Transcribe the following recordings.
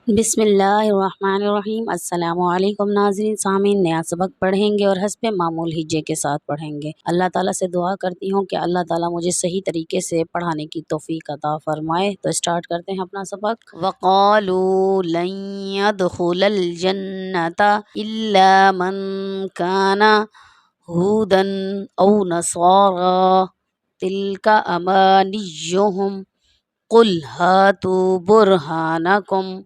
بسم اللہ الرحمن الرحیم۔ السلام علیکم ناظرین سامعین، نیا سبق پڑھیں گے اور حسب معمول ہجے کے ساتھ پڑھیں گے۔ اللہ تعالیٰ سے دعا کرتی ہوں کہ اللہ تعالیٰ مجھے صحیح طریقے سے پڑھانے کی توفیق عطا فرمائے۔ تو اسٹارٹ کرتے ہیں اپنا سبق۔ وَقَالُوا لَن يَدْخُلَ الْجَنَّةَ إِلَّا مَن كَانَ هُودًا أَوْ نَصَارَىٰ تِلْكَ أَمَانِيُّهُمْ قُلْ هَاتُوا بُرْهَانَكُمْ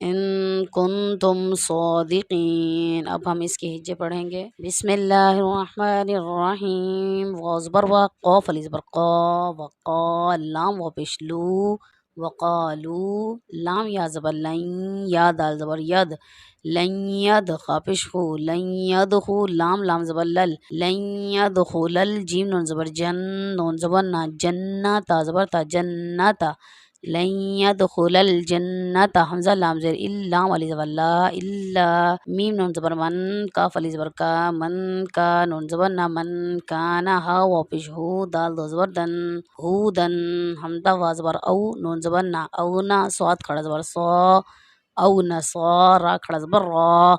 ان کنتم صادقین۔ اب ہم اس کے ہجے پڑھیں گے۔ بسم اللہ الرحمن الرحیم۔ وازبر و قاف علی زبر قا وقا لام و پشلو وقالو لام یا زبر لین یا دال زبر ید لن ید خاپش ہو لن یدخو لام لام زبر لل لن یدخل الجیم نون زبر جن نون زبر نا جنتا زبر تا جنتا لن يدخل الجنة حمزہ لام زیر لام علی زبر لا الا میم نون زبر من کاف علی زبر کا من کا نون زبر نا من کانا ہا واپش ہو دال دو زبر دن ہو دن حمزہ وا زبر او نون زبر نا او نا صاد کھڑا زبر صا او نصارا کھڑا زبر را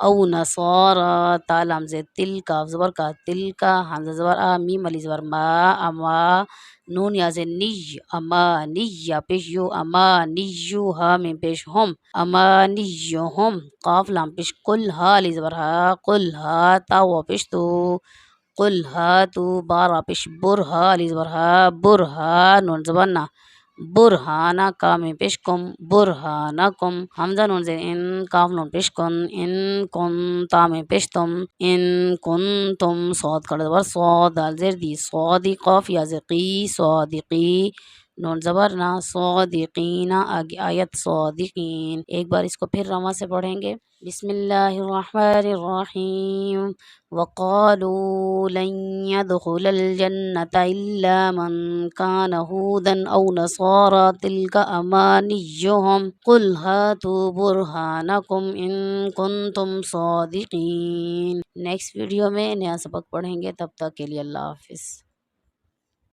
او نصارا تا لام زیر تل کاف زبر کا تل کا حمزہ زبر آ میم علی زبر ما اما نون یا زیر نی اما نی یا پیش یو اما نی یو ہا میں پیش ہم اما نی یو ہم قاف لام پیش قل ہا علی زبر ہا قل ہا تا و پیش تو قل ہا تو بارا پیش بر ہا علی زبر ہا بر ہا نون زبر نا برہانا کا میں پیش کم برہانکم حمزہ نون زیر ان کاف نون پیش کن ان کن تا میں پیش تم ان کن تم صاد کڑ زبر صاد دال زیر دی صادی قاف یا زقی صادقی نون زبر نا صادقین آیت صادقین۔ ایک بار اس کو پھر رواں سے پڑھیں گے۔ بسم اللہ الرحمن الرحیم۔ وقالوا لن يدخل الجنة إلا من كان هودا أو نصارى تلك أمانيهم قل هاتوا برهانكم إن كنتم صادقين۔ نیکسٹ ویڈیو میں نیا سبق پڑھیں گے، تب تک کے لیے اللہ حافظ۔